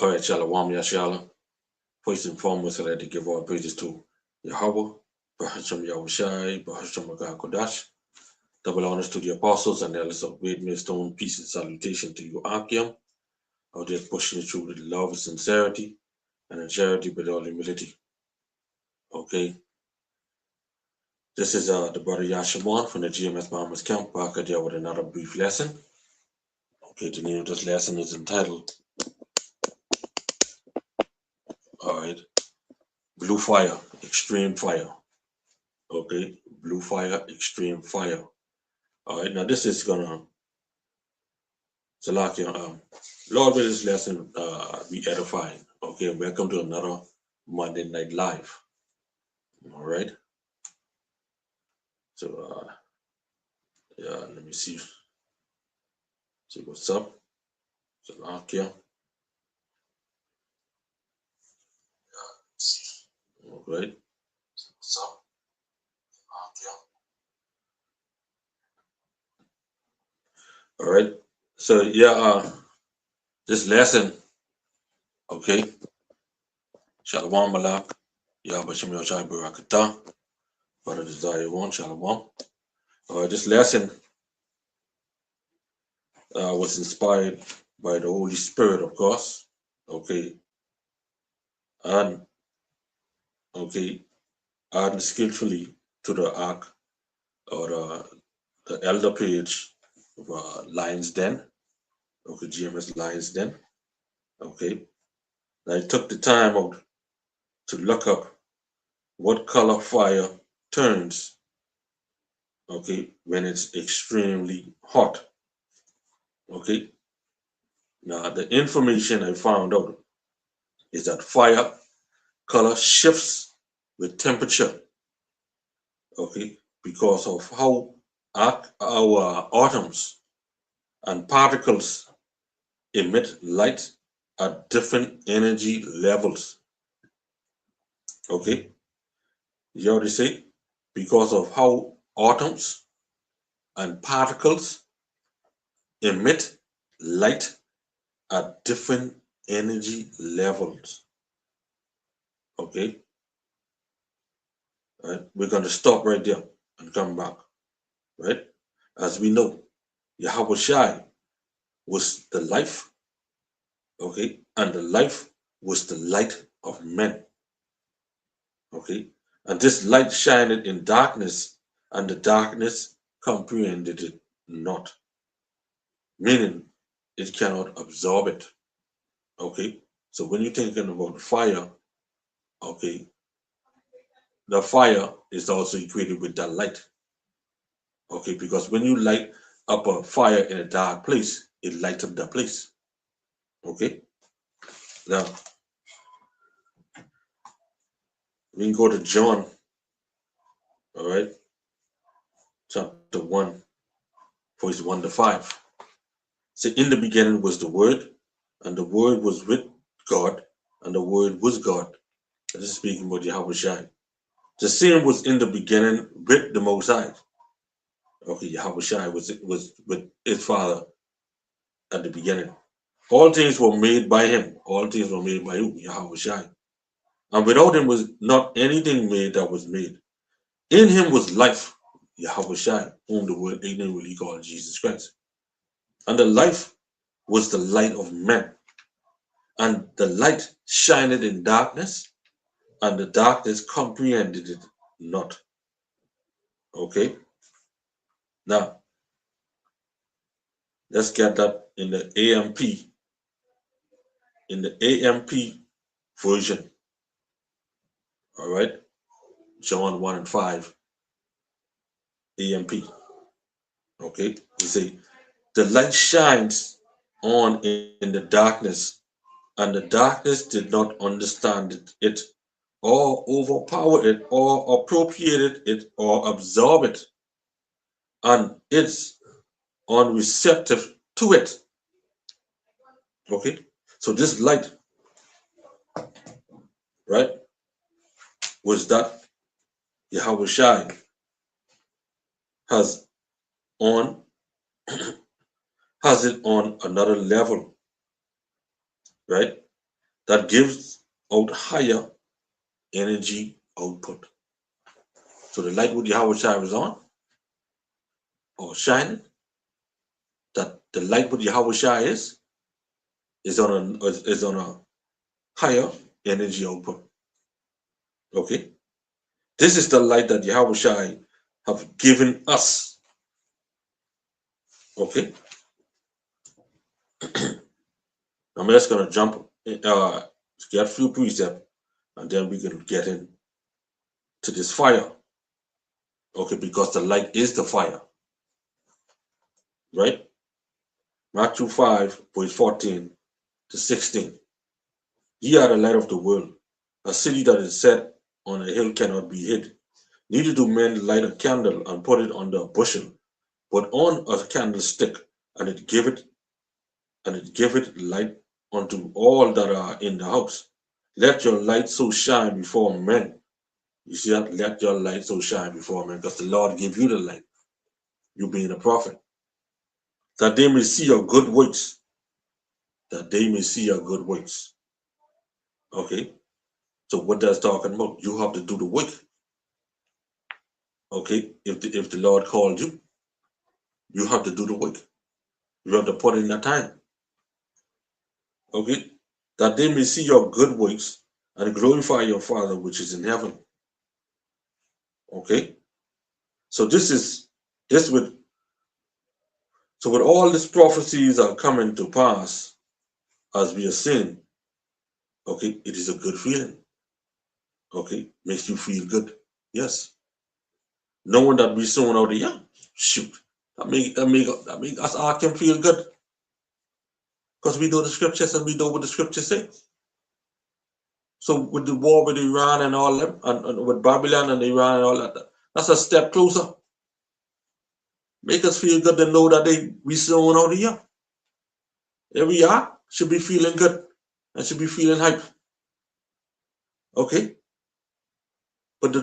All right, Shalom Yasharahla. First and foremost, I'd like to give all praises to Yahweh, Bahasham Yahushai, Bahasham Kodash. Double honors to the apostles and elders of Great Millstone. Peace and salutation to you, Qam. Out there pushing it through with love and sincerity and in charity with all humility. Okay. This is the brother Yashawan from the GMS Bahamas Camp, back at you with another brief lesson. Okay, the name of this lesson is entitled, all right, Blue Fire, Extreme Fire. Okay, Blue Fire, Extreme Fire. All right, now this is gonna, Salakia, Lord, with this lesson be edifying. Okay, welcome to another Monday Night Live. All right, so yeah, let me see what's up. Salakia, all right, what's up? All right, so yeah, this lesson, okay, Shalom Malak, Yahbashim Yoshai Barakatah, Brother Desire One, Shalom. All right, this lesson was inspired by the Holy Spirit, of course, okay, and okay, adding skillfully to the ark or the elder page of Lions Den, okay, GMS Lions Den, okay. I took the time out to look up what color fire turns, okay, when it's extremely hot, okay. Now, the information I found out is that fire color shifts with temperature, okay, because of how our atoms and particles emit light at different energy levels, okay. You already say, because of how atoms and particles emit light at different energy levels, okay. All right, we're going to stop right there and come back, right? As we know, Yahweh Shai was the life, okay, and the life was the light of men, okay, and this light shined in darkness, and the darkness comprehended it not, meaning it cannot absorb it, okay. So when you're thinking about fire, okay, the fire is also equated with that light, okay, because when you light up a fire in a dark place, it lights up that place, okay. Now we can go to John, all right, chapter 1, verse 1 to 5. So in the beginning was the Word, and the Word was with God, and the Word was God. This is speaking about Yahweh Shai. The same was in the beginning with the Most High. Okay, Yahweh Shai was with his Father at the beginning. All things were made by him. All things were made by who? Yahweh Shai. And without him was not anything made that was made. In him was life, Yahweh Shai, whom the world ignorantly called Jesus Christ. And the life was the light of men. And the light shined in darkness, and the darkness comprehended it not. Okay? Now, let's get that in the AMP. In the AMP version. All right? John 1 and 5. AMP. Okay? You say, the light shines on in the darkness, and the darkness did not understand it, or overpower it, or appropriate it, or absorb it, and it's unreceptive to it. Okay, so this light, right, was that Yahweh Shai has on has it on another level, right? that gives out higher energy output. So the light with Yahweh Shai is on or shining, that the light with Yahweh Shai is on a higher energy output. Okay? This is the light that Yahweh Shai have given us. Okay? I'm just gonna jump get a few precepts and then we can get in to this fire. Okay, because the light is the fire. Right? Matthew 5, verse 14 to 16. Ye are the light of the world. A city that is set on a hill cannot be hid. Neither do men light a candle and put it under a bushel, but on a candlestick, and it giveth light unto all that are in the house. Let your light so shine before men. You see that? Let your light so shine before men, because the Lord gave you the light, you being a prophet, that they may see your good works. That they may see your good works. Okay? So what that's talking about? You have to do the work. Okay? If the Lord called you, you have to do the work. You have to put in the time. Okay? That they may see your good works and glorify your Father which is in heaven. Okay? So this with all these prophecies are coming to pass as we are seeing. Okay, it is a good feeling. Okay, makes you feel good. Yes. Knowing that we soon out here, shoot. That make us all can feel good. Because we know the scriptures and we know what the scriptures say. So with the war with Iran and all that, and with Babylon and Iran and all that, that's a step closer. Make us feel good to know that we soon out here. Here we are, should be feeling good and should be feeling hype. Okay? But the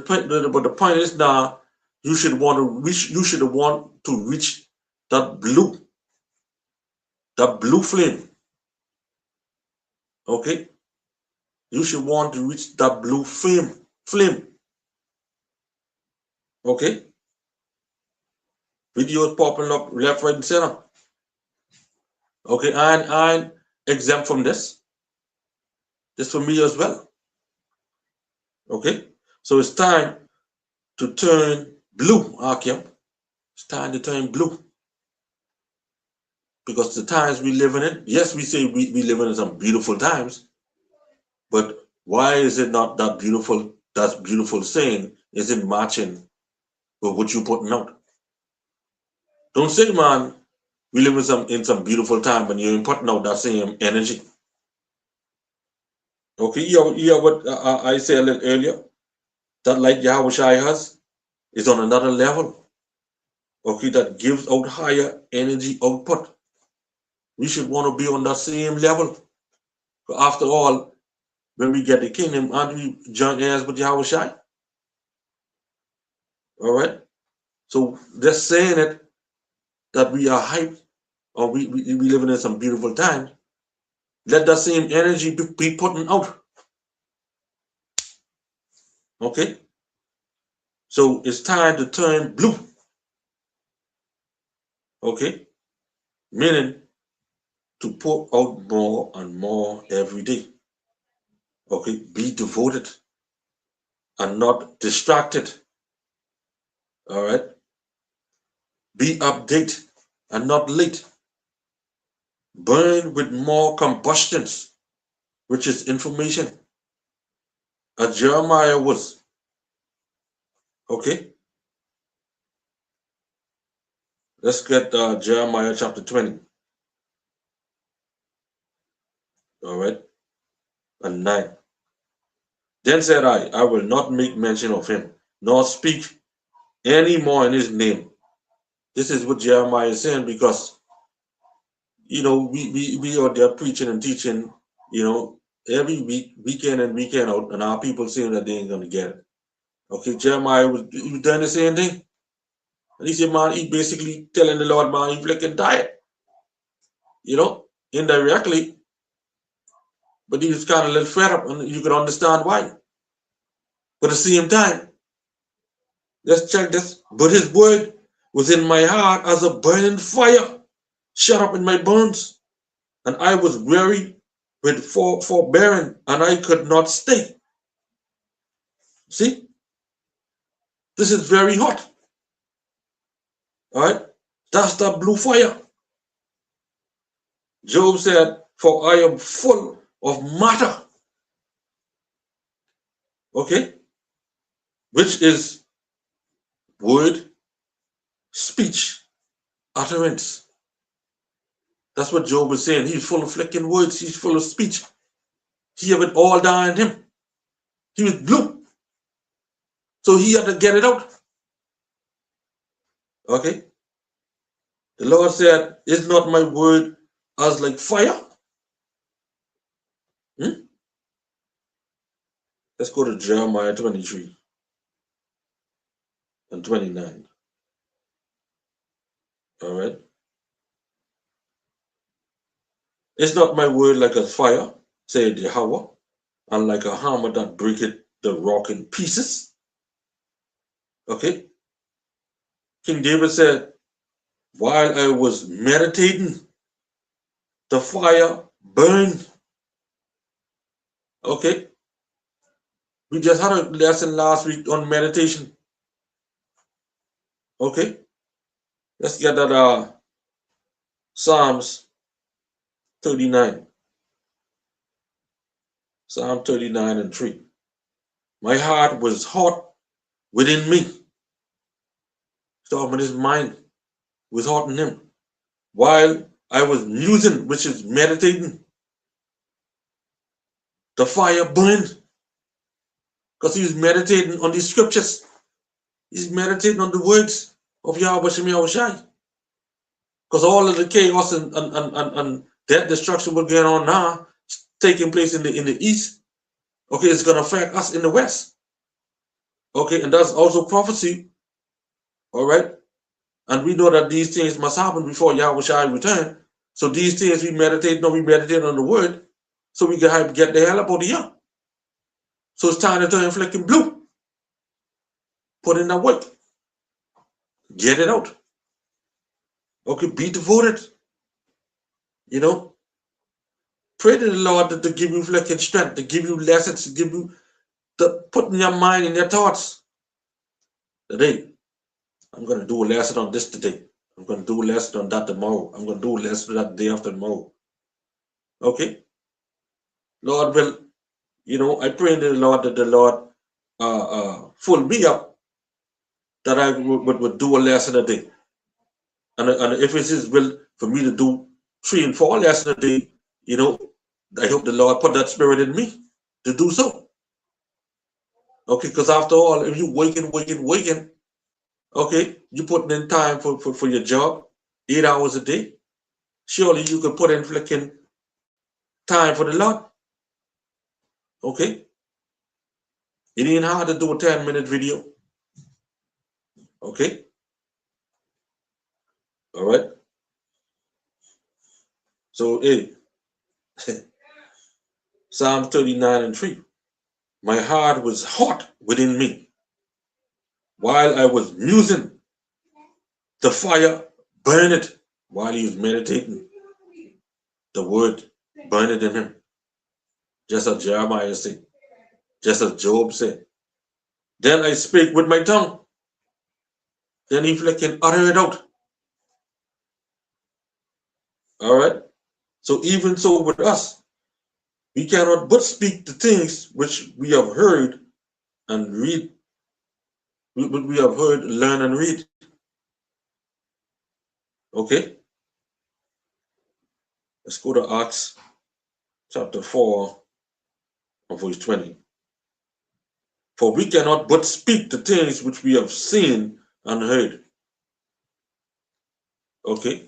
point is now you should want to reach that blue flame. Okay? You should want to reach that blue flame. Okay? Videos popping up left, right, and center. Okay, I'm exempt from this. This for me as well. Okay? So it's time to turn blue, Akim. It's time to turn blue. Because the times we live in, yes, we say we live in some beautiful times, but why is it not that beautiful saying isn't matching with what you're putting out? Don't say, man, we live in some beautiful time when you're putting out that same energy. Okay, you hear what I said a little earlier? That light Yahweh Shai has is on another level. Okay, that gives out higher energy output. We should want to be on that same level. After all, when we get the kingdom, aren't we joint heirs with Yahweh Shai? All right? So just saying it that we are hyped or we living in some beautiful times, let that same energy be putting out. Okay? So it's time to turn blue. Okay? Meaning to pour out more and more every day. Okay? Be devoted and not distracted. All right? Be updated and not late. Burn with more combustions, which is information. As Jeremiah was. Okay? Let's get Jeremiah chapter 20. All right? And 9. Then said I will not make mention of him, nor speak any more in his name. This is what Jeremiah is saying because, we are there preaching and teaching, every week in and weekend out, and our people saying that they ain't going to get it. Okay, Jeremiah was doing the same thing. And he said, man, he basically telling the Lord, man, he can die. Indirectly, but he was kind of a little fed up, and you can understand why. But at the same time, let's check this. But his word was in my heart as a burning fire, shut up in my bones, and I was weary with forbearing, and I could not stay. See, this is very hot. All right, that's the blue fire. Job said, "For I am full of matter." Okay, which is word, speech, utterance. That's what Job is saying. He's full of flicking words. He's full of speech. He have it all down in him. He was blue. So he had to get it out. Okay. The Lord said, "Is not my word as like fire?" Let's go to Jeremiah 23 and 29. All right. "Is not my word like a fire, said Yahweh, and like a hammer that breaketh the rock in pieces?" Okay. King David said, "While I was meditating, the fire burned." Okay. We just had a lesson last week on meditation. Okay. Let's get that Psalms 39. Psalm 39 and 3. "My heart was hot within me." Talking about his mind was hot in him. "While I was musing," which is meditating, "the fire burned." Because he was meditating on these scriptures. He's meditating on the words of Yahweh Shem Yahushai. Because all of the chaos and that destruction we're going on now, taking place in the east, okay, it's going to affect us in the west. Okay, and that's also prophecy. All right. And we know that these things must happen before Yahushai return. So these things we meditate on the word, so we can get the hell up out of here. So it's time to turn flicking blue. Put in that work. Get it out. Okay, be devoted. You know, pray to the Lord to give you flicking strength, to give you lessons, to give you the put in your mind and your thoughts. Today, I'm going to do a lesson on this today. I'm going to do a lesson on that tomorrow. I'm going to do a lesson on that day after tomorrow. Okay? Lord will, I pray to the Lord that the Lord fill me up, that I would do a lesson a day. And if it's His will for me to do 3 and 4 lessons a day, I hope the Lord put that spirit in me to do so. Okay, because after all, if you waking, okay, you putting in time for your job, 8 hours a day, surely you could put in flicking time for the Lord. Okay? It ain't hard to do a 10-minute video. Okay? All right? So, hey, Psalm 39 and 3. "My heart was hot within me. While I was musing, the fire burned." While he was meditating, the word burned in him. Just as Jeremiah said, just as Job said. "Then I spake with my tongue." Then he can utter it out. All right? So even so with us, we cannot but speak the things which we have heard and read. We have heard, learn, and read. Okay? Let's go to Acts chapter 4 and verse 20. "For we cannot but speak the things which we have seen and heard." Okay?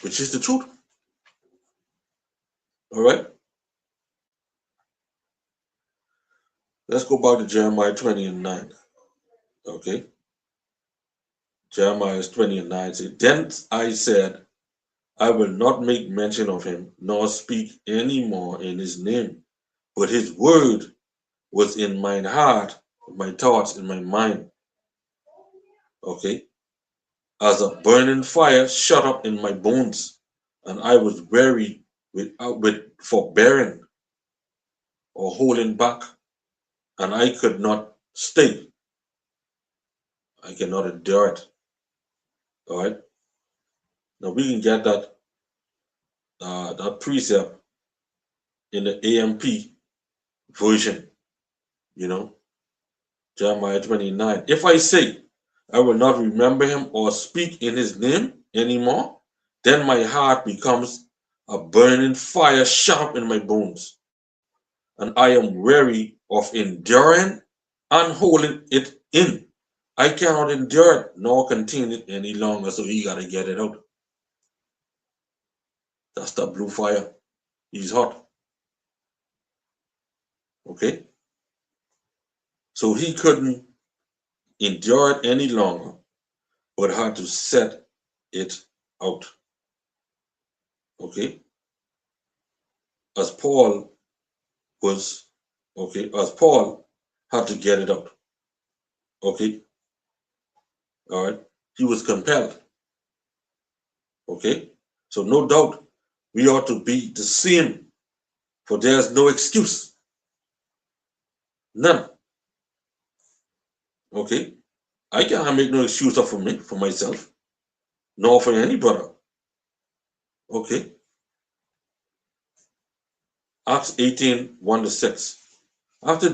Which is the truth. All right? Let's go back to Jeremiah 20 and 9. Okay? Jeremiah 20 and 9 says, "Then I said, I will not make mention of him, nor speak any more in his name. But his word was in mine heart, my thoughts in my mind. Okay. As a burning fire shut up in my bones, and I was weary with forbearing or holding back, and I could not stay. I cannot endure it. All right. Now we can get that precept in the AMP version. You know, Jeremiah 29. If I say I will not remember him or speak in his name anymore, then my heart becomes a burning fire shut up in my bones, and I am weary of enduring and holding it in. I cannot endure it nor contain it any longer, so he got to get it out. That's the blue fire. He's hot. Okay? So he couldn't endure it any longer, but had to set it out. Okay? As Paul was, okay, as Paul had to get it out. Okay? All right? He was compelled. Okay? So no doubt we ought to be the same, for there's no excuse. None. Okay? I can't make no excuse for me, for myself, nor for any brother. Okay? Acts 18, 1-6. After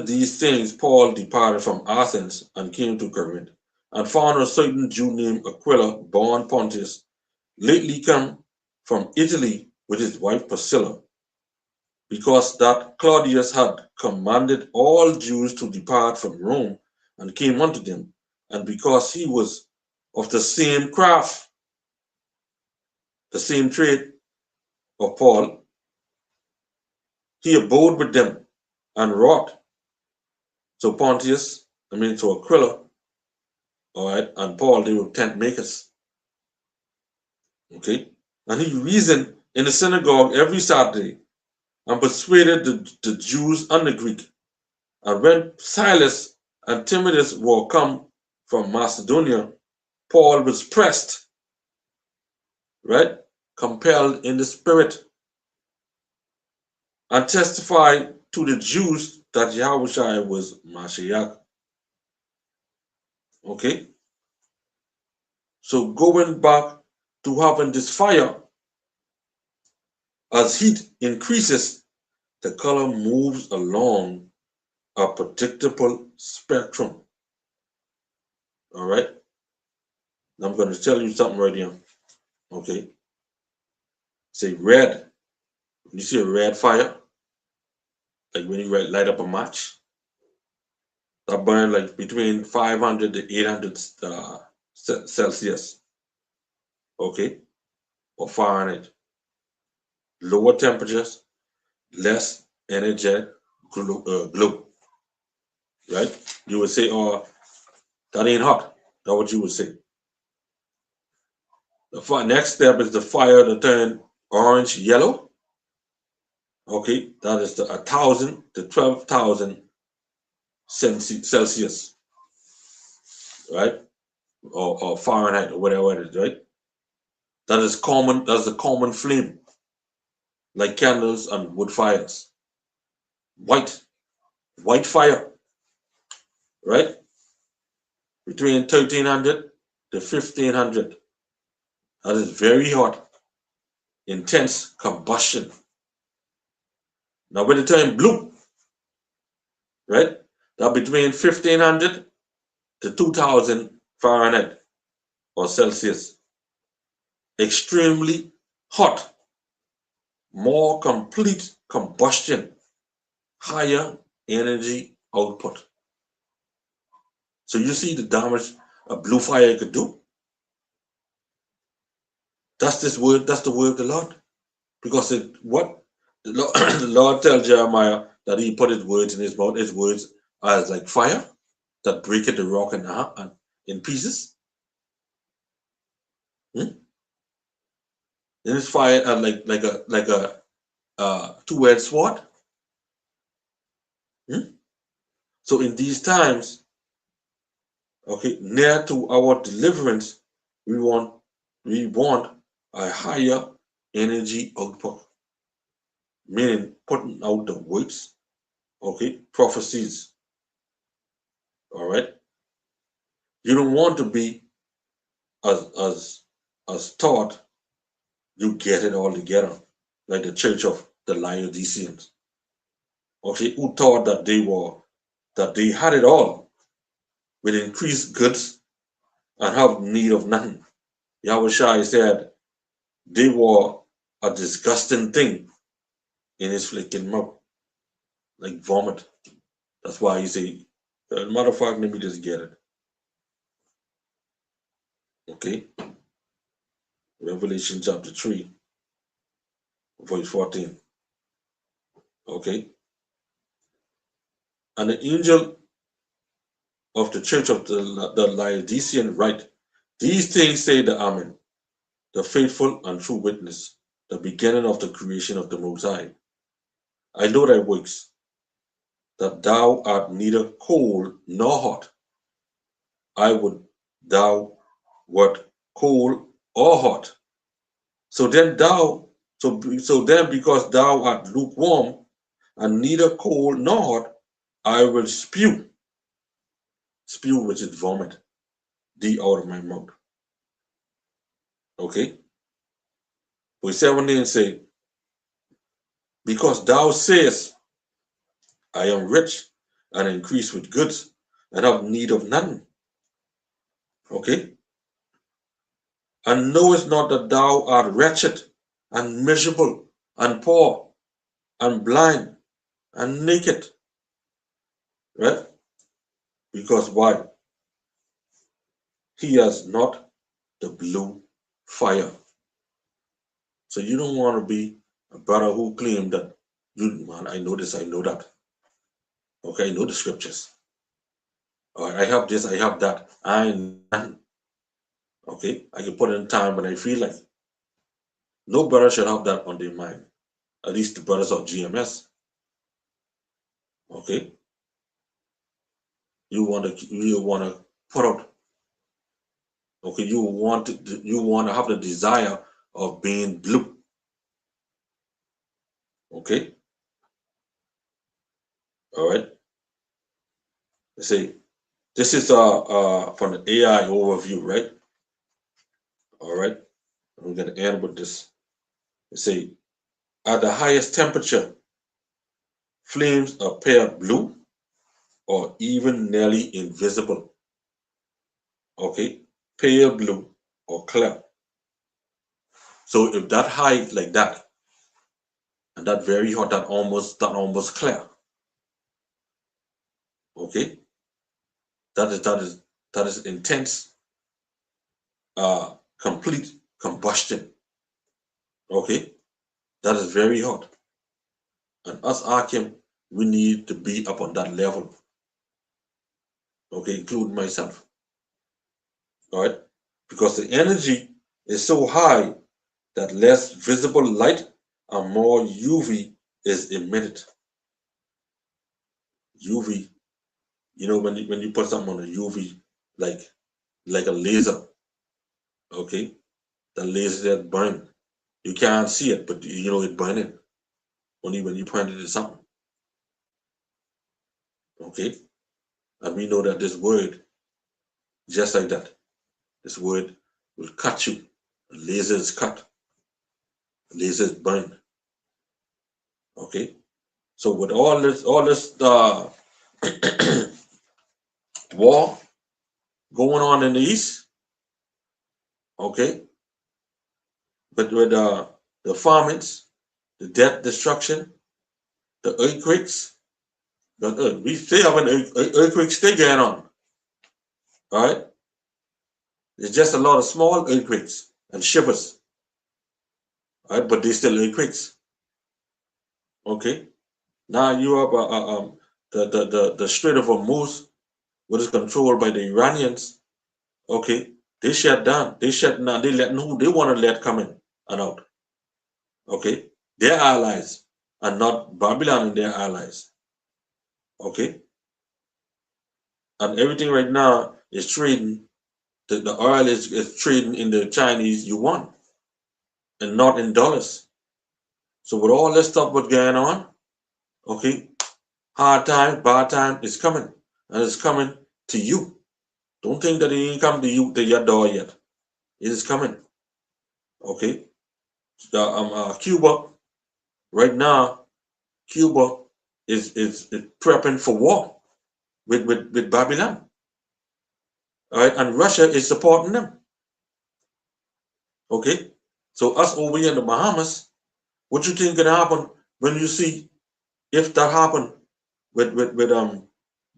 these things, Paul departed from Athens and came to Corinth, and found a certain Jew named Aquila, born Pontius, lately come from Italy with his wife Priscilla, because that Claudius had commanded all Jews to depart from Rome, and came unto them, and because he was of the same craft, the same trade of Paul, he abode with them and wrought. So Aquila, all right, and Paul, they were tent makers. Okay? And he reasoned in the synagogue every Saturday and persuaded the Jews and the Greek. And when Silas and Timothy were come from Macedonia, Paul was pressed, right? Compelled in the spirit, and testified to the Jews that Yahushua was Mashiach. Okay? So going back to having this fire, as heat increases, the color moves along a predictable spectrum. All right? Now I'm going to tell you something right here. Okay? Say red. When you see a red fire, like when you light up a match, that burn like between 500 to 800 Celsius. Okay? Or Fahrenheit. Lower temperatures, less energetic glow. Right? You would say, oh, that ain't hot. That's what you would say. The next step is the fire to turn orange yellow. Okay, that is 1,000 to 12,000 Celsius, right? Or Fahrenheit or whatever it is, right? That is common. That's a common flame, like candles and wood fires. White fire, right? Between 1,300 to 1,500. That is very hot, intense combustion. Now, when it turn blue, right? That between 1,500 to 2,000 Fahrenheit or Celsius. Extremely hot, more complete combustion, higher energy output. So you see the damage a blue fire could do. That's the word of the Lord. Because what the Lord tells Jeremiah that he put his words in his mouth, his words as like fire that breaketh the rock in pieces. Hmm? Then it's fired at like a two-edged sword. Hmm? So in these times, okay, near to our deliverance, we want we want a higher energy output, meaning putting out the words, okay, prophecies. All right. You don't want to be as taught you get it all together, like the church of the Laodiceans. Okay, who thought that they had it all with increased goods and have need of nothing. Yahushua said they were a disgusting thing in his flicking mouth, like vomit. That's why he say, matter of fact, let me just get it. Okay, Revelation chapter 3, verse 14. Okay, and the angel of the church of the Laodicean write, these things say the Amen, the faithful and true witness, the beginning of the creation of the Most High. I know thy works, that thou art neither cold nor hot. I would thou wert cold or hot. So then because thou art lukewarm and neither cold nor hot, I will spew which is vomit, thee out of my mouth. Okay? Verse 17 say, because thou sayest, I am rich and increase with goods and have need of none. Okay? And knowest not that thou art wretched and miserable and poor and blind and naked. Right? Because why? He has not the blue fire. So you don't want to be a brother who claim that you man, I know this, I know that. Okay, I know the scriptures. All right, I have this, I have that. I none. Okay, I can put in time when I feel like. No brother should have that on their mind. At least the brothers of GMS. Okay, you want to put out. Okay, you want to have the desire of being blue. Okay, all right. Let's see. This is from the AI overview, right? All right. I'm gonna end with this. Let's see. At the highest temperature, flames appear blue or even nearly invisible. Okay, pale blue or clear. So if that high like that and that very hot, that almost clear. Okay, that is intense, complete combustion. Okay, that is very hot. And us Akim, we need to be up on that level. Okay, including myself. All right, because the energy is so high that less visible light and more UV is emitted. UV, when you put something on a UV, like like a laser, okay, the laser that burn. You can't see it, but you know it burning only when you point it at something. Okay, and we know that this word, just like that, this word will cut you. The laser is cut, the laser is burn. Okay, so with all this war going on in the east, okay, but with the famines, the death, destruction, the earthquakes, but we still have an earthquake still going on. All right, it's just a lot of small earthquakes and shivers. All right, but they still earthquakes. Okay, now you have the Strait of Hormuz, which is controlled by the Iranians. Okay, They shut down. They shut down. They letting who they want to let come in and out. Okay, their allies and not Babylon and their allies. Okay, and everything right now is trading. The oil is trading in the Chinese yuan and not in dollars. So with all this stuff what's going on, okay, hard time, bad time is coming, and it's coming to you. Don't think that it ain't come to you to your door yet. It is coming. Okay, Cuba right now, Cuba is prepping for war with Babylon. All right, and Russia is supporting them. Okay, so us over here in the Bahamas, what you think gonna happen when you see if that happen with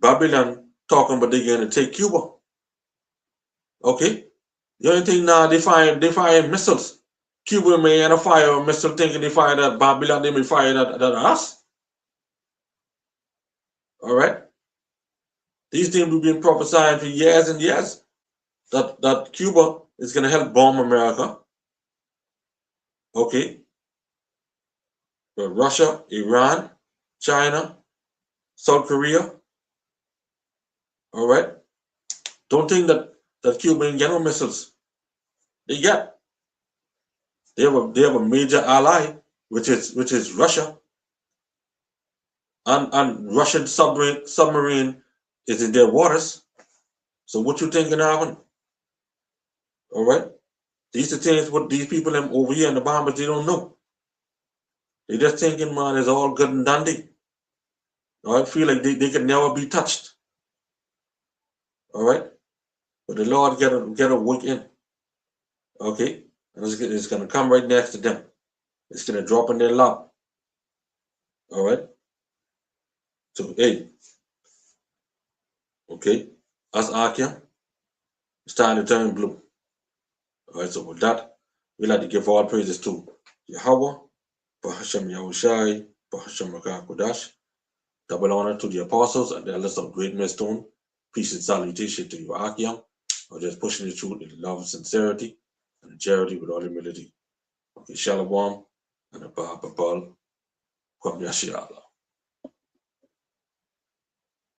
Babylon talking about they're gonna take Cuba? Okay, the only thing now they fire missiles. Cuba may end up fire a missile thinking they fire that Babylon, they may fire that us. All right, these things we've been prophesying for years and years that Cuba is gonna help bomb America. Okay, but Russia, Iran, China, South Korea. All right, don't think that Cuba ain't get no missiles. They get. They have a major ally, which is Russia, and Russian submarine is in their waters. So what you think gonna happen? All right, these are things what these people over here in the Bahamas they don't know. They just thinking, man, it's all good and dandy. All right, feel like they can never be touched. All right, but the Lord get a work in. Okay, and it's gonna come right next to them. It's gonna drop in their lap. All right. So hey, okay, as Akia, it's time to turn blue. All right. So with that, we like to give all praises to Yahweh, Bahashem Yahushai, Bahashem Kodash. Double honor to the apostles and the list of great millstone. Peace and salutation to you, Akia, or just pushing the truth in love and sincerity and charity with all humility. Okay, Shalom and a Qam Yasharahla.